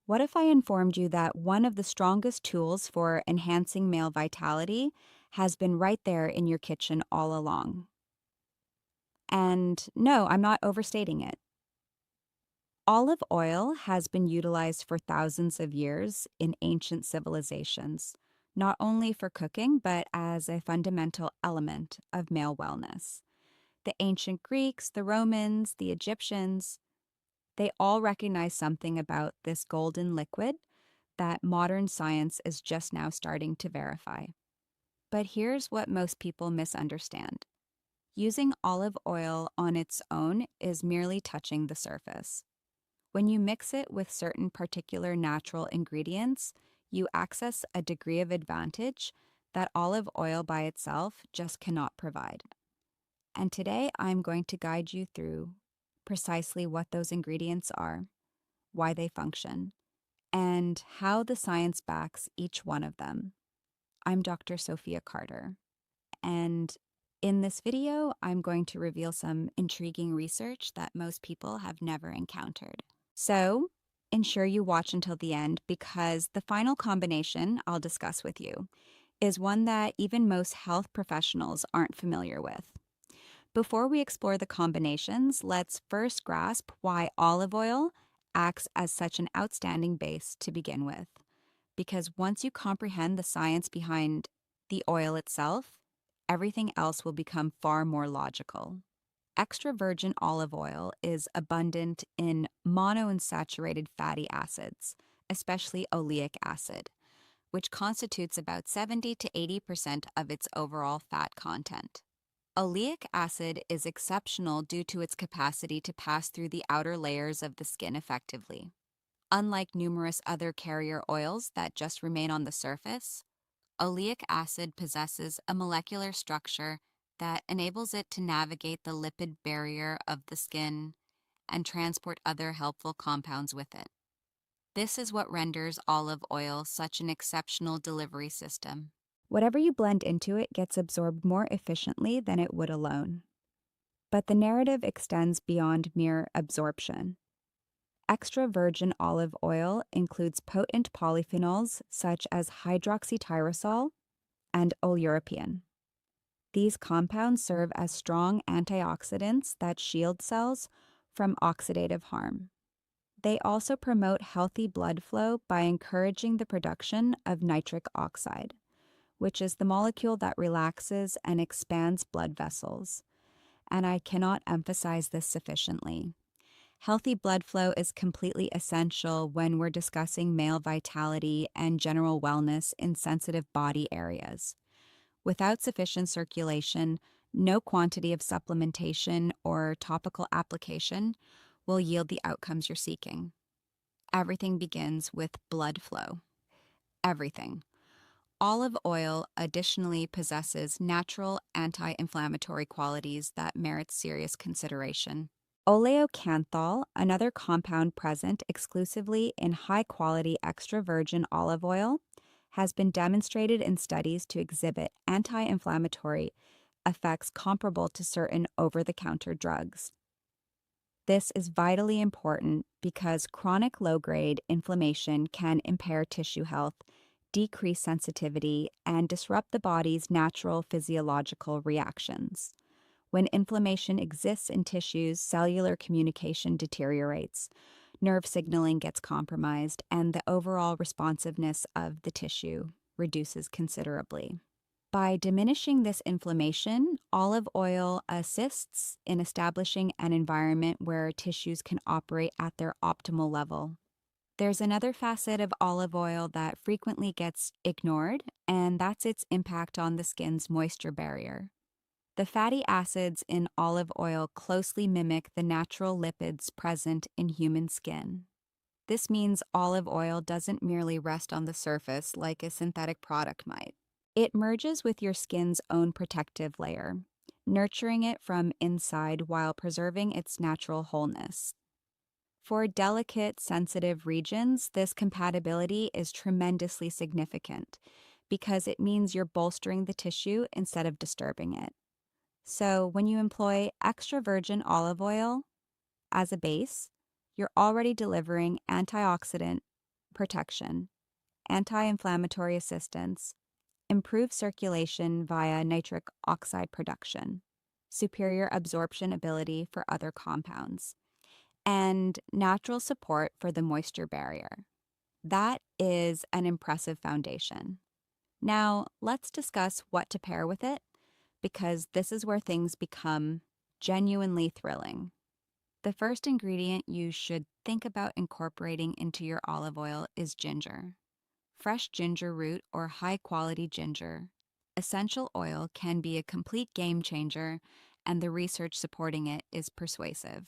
What if I informed you that one of the strongest tools for enhancing male vitality has been right there in your kitchen all along? And no, I'm not overstating it. Olive oil has been utilized for thousands of years in ancient civilizations, not only for cooking, but as a fundamental element of male wellness. The ancient Greeks, the Romans, the Egyptians, they all recognize something about this golden liquid that modern science is just now starting to verify. But here's what most people misunderstand. Using olive oil on its own is merely touching the surface. When you mix it with certain particular natural ingredients, you access a degree of advantage that olive oil by itself just cannot provide. And today I'm going to guide you through precisely what those ingredients are, why they function, and how the science backs each one of them. I'm Dr. Sophia Carter, and in this video, I'm going to reveal some intriguing research that most people have never encountered. So, ensure you watch until the end because the final combination I'll discuss with you is one that even most health professionals aren't familiar with. Before we explore the combinations, let's first grasp why olive oil acts as such an outstanding base to begin with. Because once you comprehend the science behind the oil itself, everything else will become far more logical. Extra virgin olive oil is abundant in monounsaturated fatty acids, especially oleic acid, which constitutes about 70 to 80% of its overall fat content. Oleic acid is exceptional due to its capacity to pass through the outer layers of the skin effectively. Unlike numerous other carrier oils that just remain on the surface, oleic acid possesses a molecular structure that enables it to navigate the lipid barrier of the skin and transport other helpful compounds with it. This is what renders olive oil such an exceptional delivery system. Whatever you blend into it gets absorbed more efficiently than it would alone. But the narrative extends beyond mere absorption. Extra virgin olive oil includes potent polyphenols such as hydroxytyrosol and oleuropein. These compounds serve as strong antioxidants that shield cells from oxidative harm. They also promote healthy blood flow by encouraging the production of nitric oxide, which is the molecule that relaxes and expands blood vessels. And I cannot emphasize this sufficiently. Healthy blood flow is completely essential when we're discussing male vitality and general wellness in sensitive body areas. Without sufficient circulation, no quantity of supplementation or topical application will yield the outcomes you're seeking. Everything begins with blood flow. Everything. Olive oil additionally possesses natural anti-inflammatory qualities that merit serious consideration. Oleocanthal, another compound present exclusively in high-quality extra virgin olive oil, has been demonstrated in studies to exhibit anti-inflammatory effects comparable to certain over-the-counter drugs. This is vitally important because chronic low-grade inflammation can impair tissue health, decrease sensitivity, and disrupt the body's natural physiological reactions. When inflammation exists in tissues, cellular communication deteriorates, nerve signaling gets compromised, and the overall responsiveness of the tissue reduces considerably. By diminishing this inflammation, olive oil assists in establishing an environment where tissues can operate at their optimal level. There's another facet of olive oil that frequently gets ignored, and that's its impact on the skin's moisture barrier. The fatty acids in olive oil closely mimic the natural lipids present in human skin. This means olive oil doesn't merely rest on the surface like a synthetic product might. It merges with your skin's own protective layer, nurturing it from inside while preserving its natural wholeness. For delicate, sensitive regions, this compatibility is tremendously significant because it means you're bolstering the tissue instead of disturbing it. So when you employ extra virgin olive oil as a base, you're already delivering antioxidant, protection, anti-inflammatory assistance, improved circulation via nitric oxide production, superior absorption ability for other compounds, and natural support for the moisture barrier. That is an impressive foundation. Now, let's discuss what to pair with it, because this is where things become genuinely thrilling. The first ingredient you should think about incorporating into your olive oil is ginger. Fresh ginger root or high-quality ginger. Essential oil can be a complete game changer, and the research supporting it is persuasive.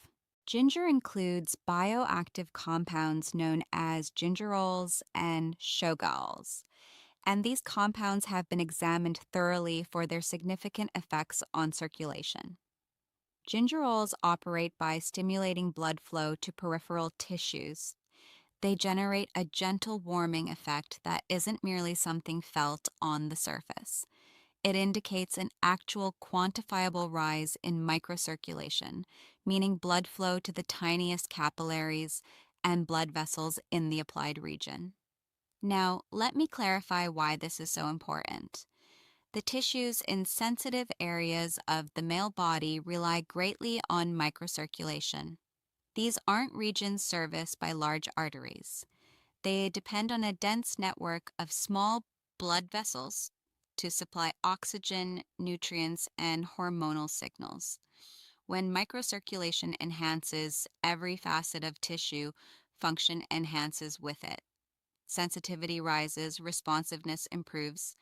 Ginger includes bioactive compounds known as gingerols and shogaols, and these compounds have been examined thoroughly for their significant effects on circulation. Gingerols operate by stimulating blood flow to peripheral tissues. They generate a gentle warming effect that isn't merely something felt on the surface. It indicates an actual quantifiable rise in microcirculation, meaning blood flow to the tiniest capillaries and blood vessels in the applied region. Now, let me clarify why this is so important. The tissues in sensitive areas of the male body rely greatly on microcirculation. These aren't regions serviced by large arteries. They depend on a dense network of small blood vessels to supply oxygen, nutrients, and hormonal signals. When microcirculation enhances, every facet of tissue function enhances with it. Sensitivity rises, responsiveness improves,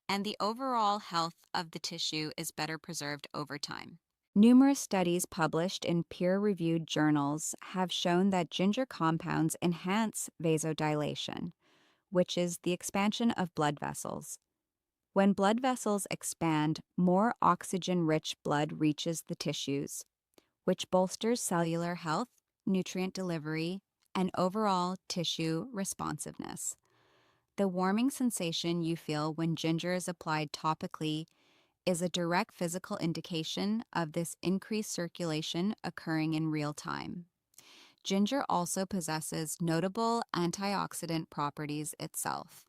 and the overall health of the tissue is better preserved over time. Numerous studies published in peer-reviewed journals have shown that ginger compounds enhance vasodilation, which is the expansion of blood vessels. When blood vessels expand, more oxygen-rich blood reaches the tissues, which bolsters cellular health, nutrient delivery, and overall tissue responsiveness. The warming sensation you feel when ginger is applied topically is a direct physical indication of this increased circulation occurring in real time. Ginger also possesses notable antioxidant properties itself.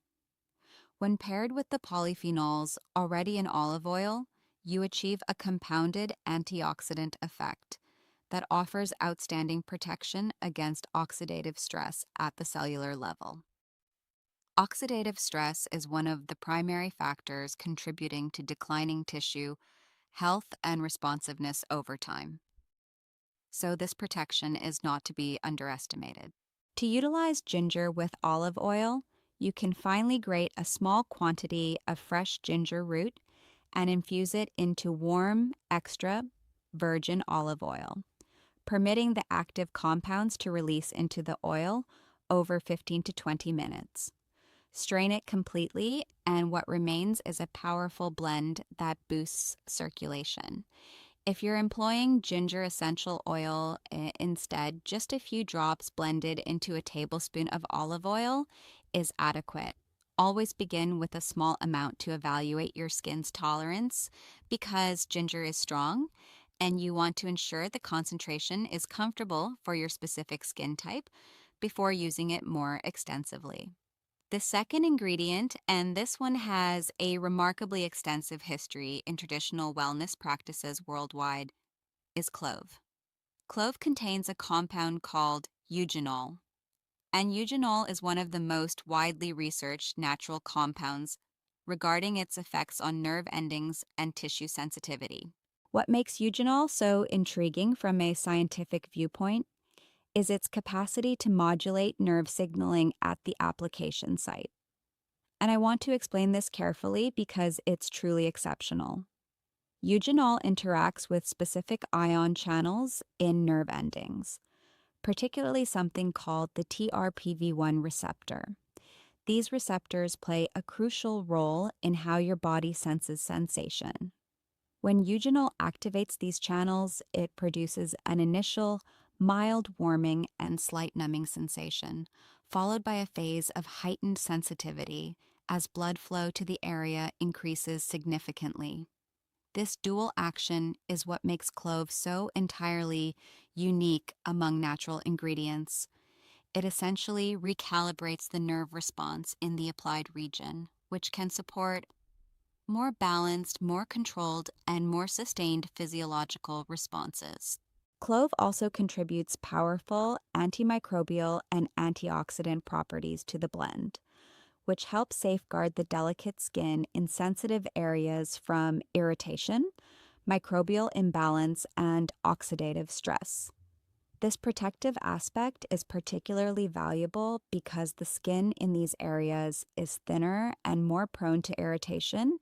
When paired with the polyphenols already in olive oil, you achieve a compounded antioxidant effect that offers outstanding protection against oxidative stress at the cellular level. Oxidative stress is one of the primary factors contributing to declining tissue health and responsiveness over time. So this protection is not to be underestimated. To utilize ginger with olive oil, you can finely grate a small quantity of fresh ginger root and infuse it into warm, extra virgin olive oil, permitting the active compounds to release into the oil over 15 to 20 minutes. Strain it completely, and what remains is a powerful blend that boosts circulation. If you're employing ginger essential oil instead, just a few drops blended into a tablespoon of olive oil is adequate. Always begin with a small amount to evaluate your skin's tolerance, because ginger is strong and you want to ensure the concentration is comfortable for your specific skin type before using it more extensively. The second ingredient, and this one has a remarkably extensive history in traditional wellness practices worldwide, is clove. Clove contains a compound called eugenol, and eugenol is one of the most widely researched natural compounds regarding its effects on nerve endings and tissue sensitivity. What makes eugenol so intriguing from a scientific viewpoint is its capacity to modulate nerve signaling at the application site. And I want to explain this carefully because it's truly exceptional. Eugenol interacts with specific ion channels in nerve endings, particularly something called the TRPV1 receptor. These receptors play a crucial role in how your body senses sensation. When eugenol activates these channels, it produces an initial mild warming and slight numbing sensation, followed by a phase of heightened sensitivity as blood flow to the area increases significantly. This dual action is what makes clove so entirely unique among natural ingredients. It essentially recalibrates the nerve response in the applied region, which can support more balanced, more controlled, and more sustained physiological responses. Clove also contributes powerful antimicrobial and antioxidant properties to the blend, which helps safeguard the delicate skin in sensitive areas from irritation, microbial imbalance, and oxidative stress. This protective aspect is particularly valuable because the skin in these areas is thinner and more prone to irritation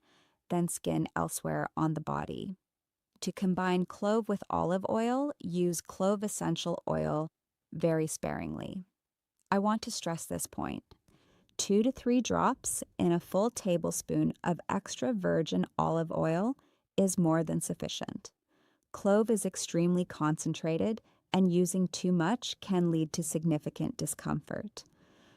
than skin elsewhere on the body. To combine clove with olive oil, use clove essential oil very sparingly. I want to stress this point. 2 to 3 drops in a full tablespoon of extra virgin olive oil is more than sufficient. Clove is extremely concentrated, and using too much can lead to significant discomfort.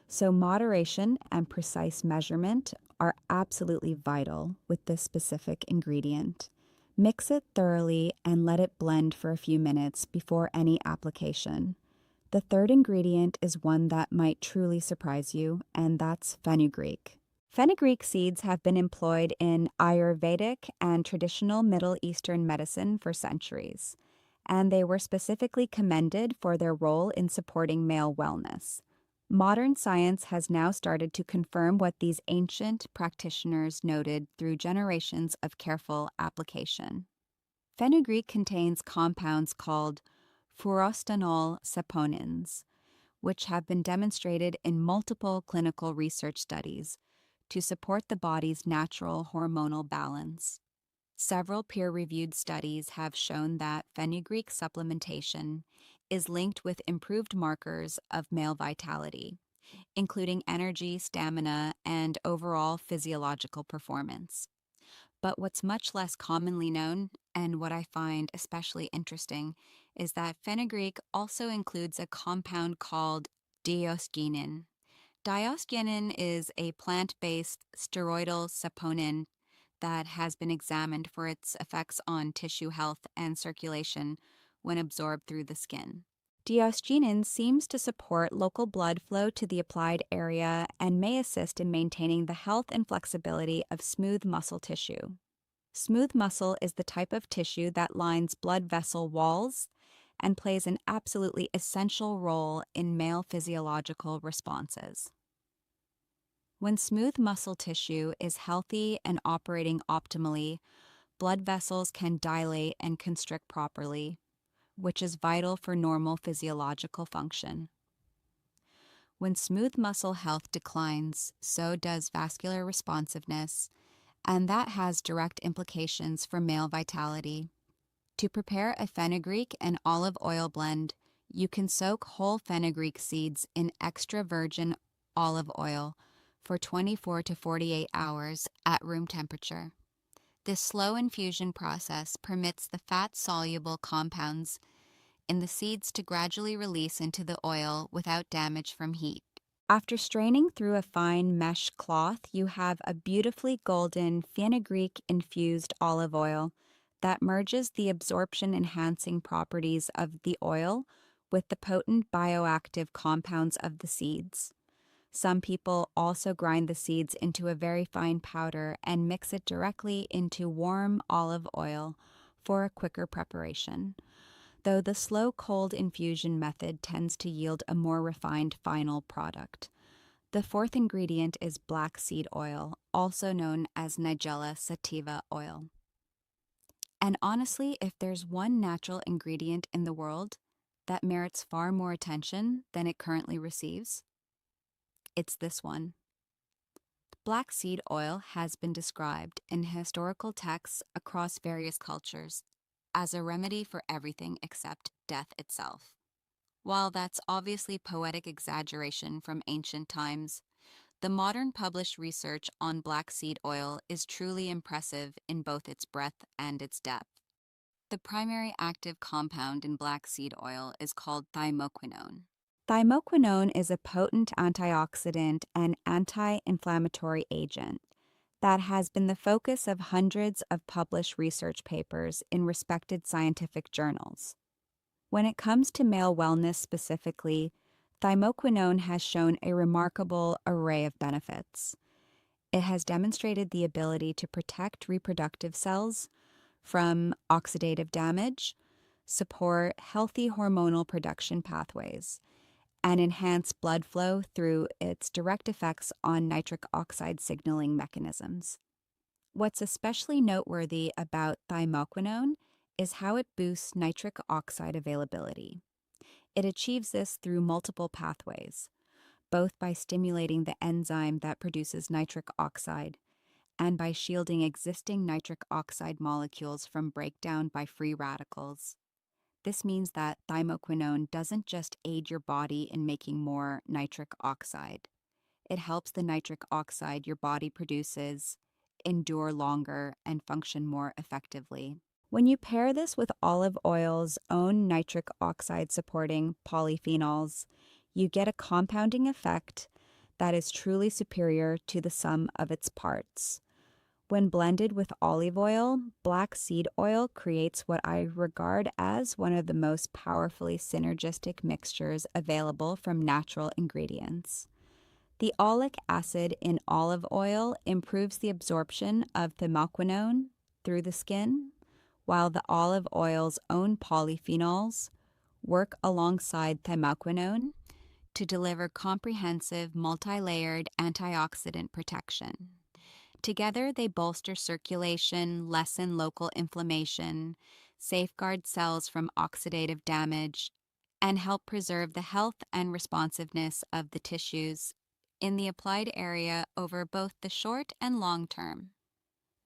So, moderation and precise measurement are absolutely vital with this specific ingredient. Mix it thoroughly and let it blend for a few minutes before any application. The third ingredient is one that might truly surprise you, and that's fenugreek. Fenugreek seeds have been employed in Ayurvedic and traditional Middle Eastern medicine for centuries, and they were specifically commended for their role in supporting male wellness. Modern science has now started to confirm what these ancient practitioners noted through generations of careful application. Fenugreek contains compounds called furostanol saponins, which have been demonstrated in multiple clinical research studies to support the body's natural hormonal balance. Several peer-reviewed studies have shown that fenugreek supplementation is linked with improved markers of male vitality, including energy, stamina, and overall physiological performance. But what's much less commonly known, and what I find especially interesting, is that fenugreek also includes a compound called diosgenin. Diosgenin is a plant-based steroidal saponin that has been examined for its effects on tissue health and circulation when absorbed through the skin. Diosgenin seems to support local blood flow to the applied area and may assist in maintaining the health and flexibility of smooth muscle tissue. Smooth muscle is the type of tissue that lines blood vessel walls and plays an absolutely essential role in male physiological responses. When smooth muscle tissue is healthy and operating optimally, blood vessels can dilate and constrict properly, which is vital for normal physiological function. When smooth muscle health declines, so does vascular responsiveness, and that has direct implications for male vitality. To prepare a fenugreek and olive oil blend, you can soak whole fenugreek seeds in extra virgin olive oil for 24 to 48 hours at room temperature. This slow infusion process permits the fat-soluble compounds in the seeds to gradually release into the oil without damage from heat. After straining through a fine mesh cloth, you have a beautifully golden fenugreek-infused olive oil that merges the absorption-enhancing properties of the oil with the potent bioactive compounds of the seeds. Some people also grind the seeds into a very fine powder and mix it directly into warm olive oil for a quicker preparation, though the slow cold infusion method tends to yield a more refined final product. The fourth ingredient is black seed oil, also known as Nigella sativa oil. And honestly, if there's one natural ingredient in the world that merits far more attention than it currently receives, it's this one. Black seed oil has been described in historical texts across various cultures as a remedy for everything except death itself. While that's obviously poetic exaggeration from ancient times, the modern published research on black seed oil is truly impressive in both its breadth and its depth. The primary active compound in black seed oil is called thymoquinone. Thymoquinone is a potent antioxidant and anti-inflammatory agent that has been the focus of hundreds of published research papers in respected scientific journals. When it comes to male wellness specifically, Thymoquinone has shown a remarkable array of benefits. It has demonstrated the ability to protect reproductive cells from oxidative damage, support healthy hormonal production pathways, and enhance blood flow through its direct effects on nitric oxide signaling mechanisms. What's especially noteworthy about thymoquinone is how it boosts nitric oxide availability. It achieves this through multiple pathways, both by stimulating the enzyme that produces nitric oxide and by shielding existing nitric oxide molecules from breakdown by free radicals. This means that thymoquinone doesn't just aid your body in making more nitric oxide. It helps the nitric oxide your body produces endure longer and function more effectively. When you pair this with olive oil's own nitric oxide supporting polyphenols, you get a compounding effect that is truly superior to the sum of its parts. When blended with olive oil, black seed oil creates what I regard as one of the most powerfully synergistic mixtures available from natural ingredients. The oleic acid in olive oil improves the absorption of thymoquinone through the skin, while the olive oil's own polyphenols work alongside thymoquinone to deliver comprehensive, multi-layered antioxidant protection. Together, they bolster circulation, lessen local inflammation, safeguard cells from oxidative damage, and help preserve the health and responsiveness of the tissues in the applied area over both the short and long term.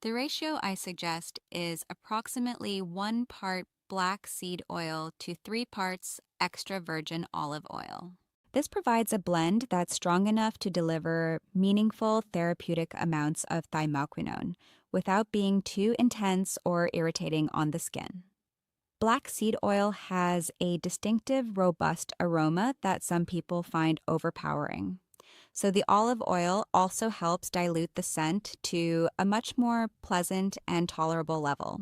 The ratio I suggest is approximately 1 part black seed oil to 3 parts extra virgin olive oil. This provides a blend that's strong enough to deliver meaningful therapeutic amounts of thymoquinone without being too intense or irritating on the skin. Black seed oil has a distinctive, robust aroma that some people find overpowering. So the olive oil also helps dilute the scent to a much more pleasant and tolerable level.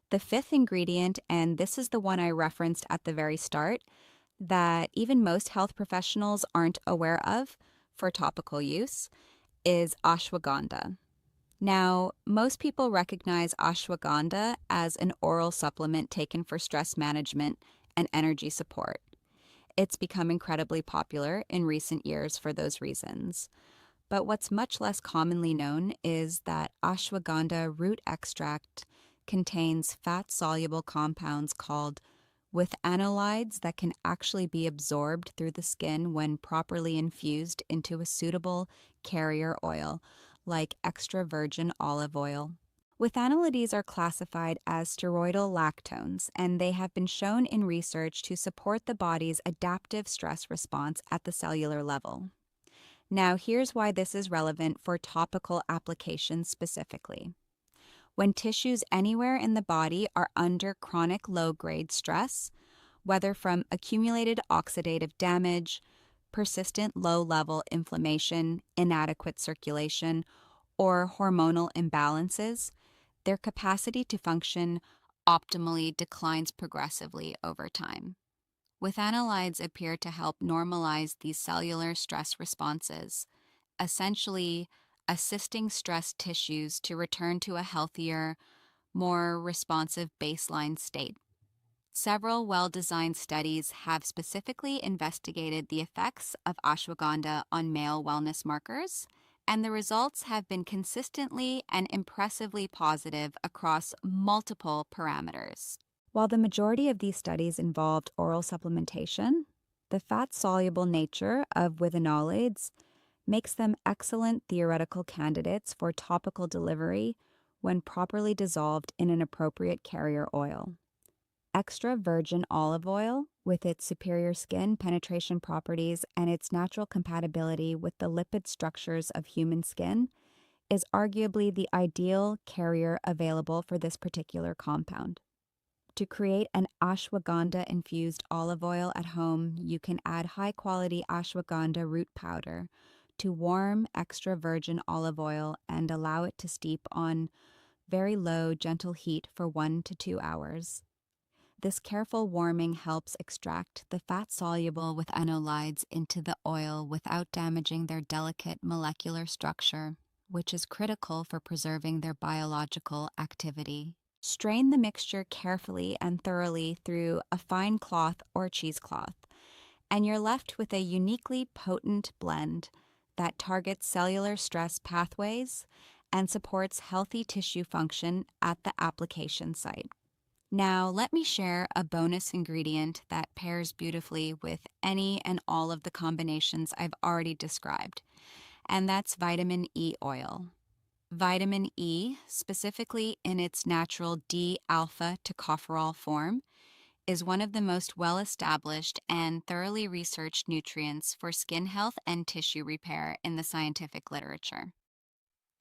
The fifth ingredient, and this is the one I referenced at the very start, that even most health professionals aren't aware of for topical use, is ashwagandha. Now, most people recognize ashwagandha as an oral supplement taken for stress management and energy support. It's become incredibly popular in recent years for those reasons. But what's much less commonly known is that ashwagandha root extract contains fat-soluble compounds called withanolides that can actually be absorbed through the skin when properly infused into a suitable carrier oil, like extra virgin olive oil. Withanolides are classified as steroidal lactones, and they have been shown in research to support the body's adaptive stress response at the cellular level. Now, here's why this is relevant for topical applications specifically. When tissues anywhere in the body are under chronic low-grade stress, whether from accumulated oxidative damage, persistent low-level inflammation, inadequate circulation, or hormonal imbalances, their capacity to function optimally declines progressively over time. Withanolides appear to help normalize these cellular stress responses, essentially assisting stressed tissues to return to a healthier, more responsive baseline state. Several well-designed studies have specifically investigated the effects of ashwagandha on male wellness markers, and the results have been consistently and impressively positive across multiple parameters. While the majority of these studies involved oral supplementation, the fat-soluble nature of withanolides makes them excellent theoretical candidates for topical delivery when properly dissolved in an appropriate carrier oil. Extra virgin olive oil, with its superior skin penetration properties and its natural compatibility with the lipid structures of human skin, is arguably the ideal carrier available for this particular compound. To create an ashwagandha-infused olive oil at home, you can add high-quality ashwagandha root powder to warm extra virgin olive oil and allow it to steep on very low, gentle heat for 1 to 2 hours. This careful warming helps extract the fat-soluble withanolides into the oil without damaging their delicate molecular structure, which is critical for preserving their biological activity. Strain the mixture carefully and thoroughly through a fine cloth or cheesecloth, and you're left with a uniquely potent blend that targets cellular stress pathways and supports healthy tissue function at the application site. Now, let me share a bonus ingredient that pairs beautifully with any and all of the combinations I've already described, and that's vitamin E oil. Vitamin E, specifically in its natural D-alpha tocopherol form, is one of the most well-established and thoroughly researched nutrients for skin health and tissue repair in the scientific literature.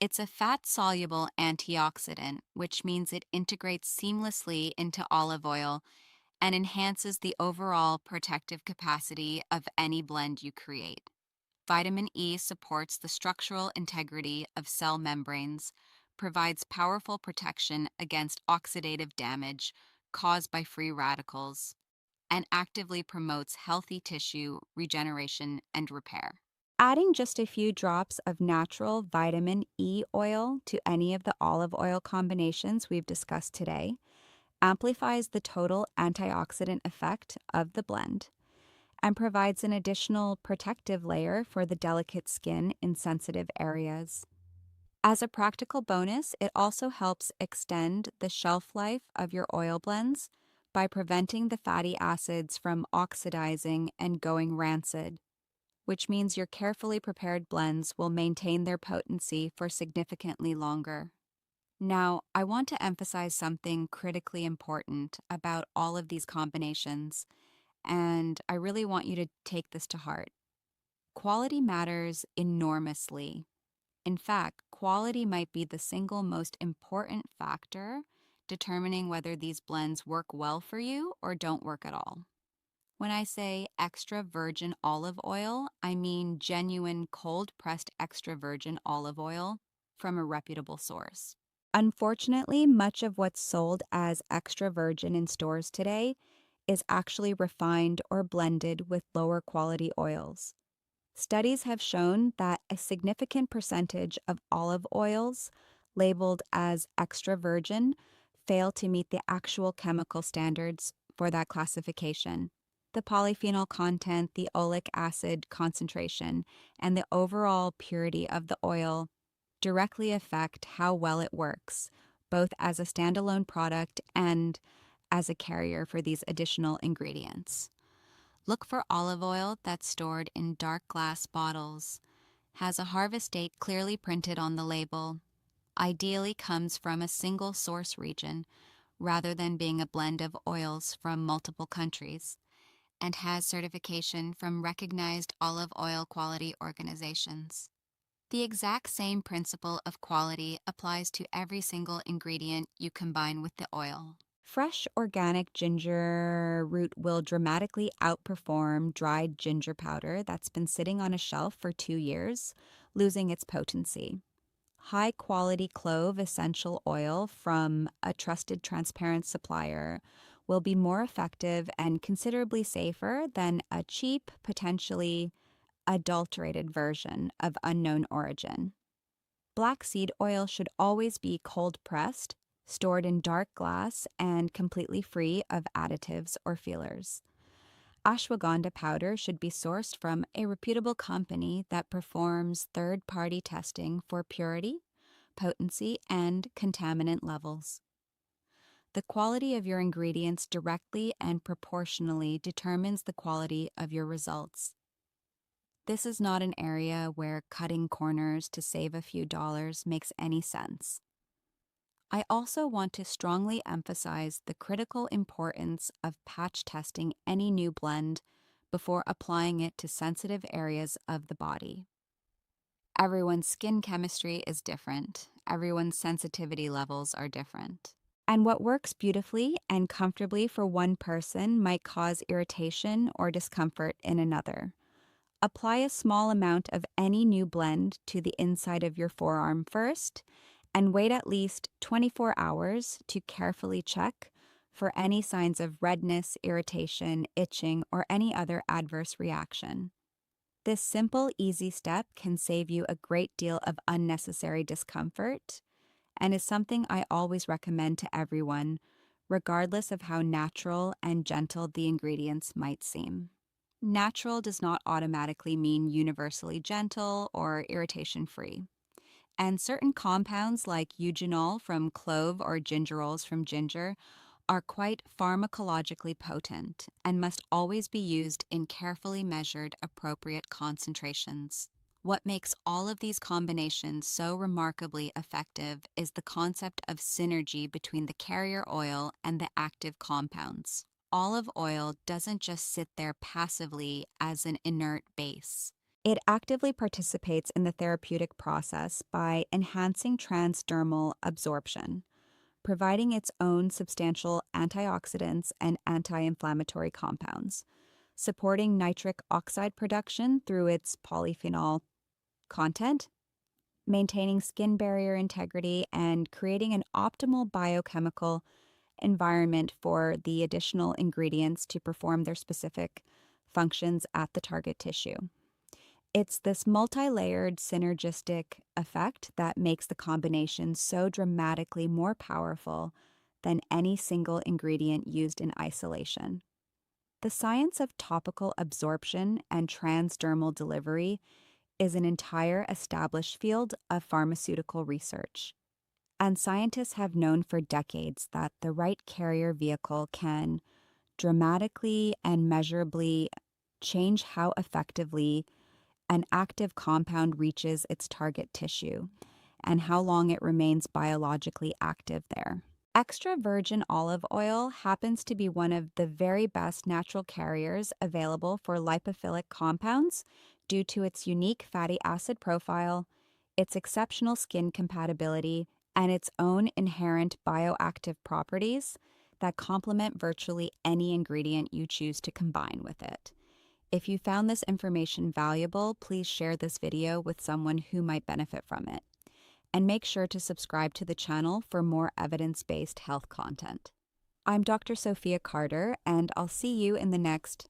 It's a fat-soluble antioxidant, which means it integrates seamlessly into olive oil and enhances the overall protective capacity of any blend you create. Vitamin E supports the structural integrity of cell membranes, provides powerful protection against oxidative damage caused by free radicals, and actively promotes healthy tissue regeneration and repair. Adding just a few drops of natural vitamin E oil to any of the olive oil combinations we've discussed today amplifies the total antioxidant effect of the blend and provides an additional protective layer for the delicate skin in sensitive areas. As a practical bonus, it also helps extend the shelf life of your oil blends by preventing the fatty acids from oxidizing and going rancid, which means your carefully prepared blends will maintain their potency for significantly longer. Now, I want to emphasize something critically important about all of these combinations, and I really want you to take this to heart. Quality matters enormously. In fact, quality might be the single most important factor determining whether these blends work well for you or don't work at all. When I say extra virgin olive oil, I mean genuine cold-pressed extra virgin olive oil from a reputable source. Unfortunately, much of what's sold as extra virgin in stores today is actually refined or blended with lower quality oils. Studies have shown that a significant percentage of olive oils labeled as extra virgin fail to meet the actual chemical standards for that classification. The polyphenol content, the oleic acid concentration, and the overall purity of the oil directly affect how well it works, both as a standalone product and as a carrier for these additional ingredients. Look for olive oil that's stored in dark glass bottles, has a harvest date clearly printed on the label, ideally comes from a single source region rather than being a blend of oils from multiple countries, and has certification from recognized olive oil quality organizations. The exact same principle of quality applies to every single ingredient you combine with the oil. Fresh organic ginger root will dramatically outperform dried ginger powder that's been sitting on a shelf for 2 years, losing its potency. High-quality clove essential oil from a trusted transparent supplier will be more effective and considerably safer than a cheap, potentially adulterated version of unknown origin. Black seed oil should always be cold-pressed, stored in dark glass, and completely free of additives or fillers. Ashwagandha powder should be sourced from a reputable company that performs third-party testing for purity, potency, and contaminant levels. The quality of your ingredients directly and proportionally determines the quality of your results. This is not an area where cutting corners to save a few dollars makes any sense. I also want to strongly emphasize the critical importance of patch testing any new blend before applying it to sensitive areas of the body. Everyone's skin chemistry is different. Everyone's sensitivity levels are different. And what works beautifully and comfortably for one person might cause irritation or discomfort in another. Apply a small amount of any new blend to the inside of your forearm first, and wait at least 24 hours to carefully check for any signs of redness, irritation, itching, or any other adverse reaction. This simple, easy step can save you a great deal of unnecessary discomfort and is something I always recommend to everyone, regardless of how natural and gentle the ingredients might seem. Natural does not automatically mean universally gentle or irritation-free. And certain compounds like eugenol from clove or gingerols from ginger are quite pharmacologically potent and must always be used in carefully measured appropriate concentrations. What makes all of these combinations so remarkably effective is the concept of synergy between the carrier oil and the active compounds. Olive oil doesn't just sit there passively as an inert base. It actively participates in the therapeutic process by enhancing transdermal absorption, providing its own substantial antioxidants and anti-inflammatory compounds, supporting nitric oxide production through its polyphenol content, maintaining skin barrier integrity, and creating an optimal biochemical environment for the additional ingredients to perform their specific functions at the target tissue. It's this multi-layered synergistic effect that makes the combination so dramatically more powerful than any single ingredient used in isolation. The science of topical absorption and transdermal delivery is an entire established field of pharmaceutical research. And scientists have known for decades that the right carrier vehicle can dramatically and measurably change how effectively an active compound reaches its target tissue and how long it remains biologically active there. Extra virgin olive oil happens to be one of the very best natural carriers available for lipophilic compounds due to its unique fatty acid profile, its exceptional skin compatibility, and its own inherent bioactive properties that complement virtually any ingredient you choose to combine with it. If you found this information valuable, please share this video with someone who might benefit from it. And make sure to subscribe to the channel for more evidence-based health content. I'm Dr. Sophia Carter, and I'll see you in the next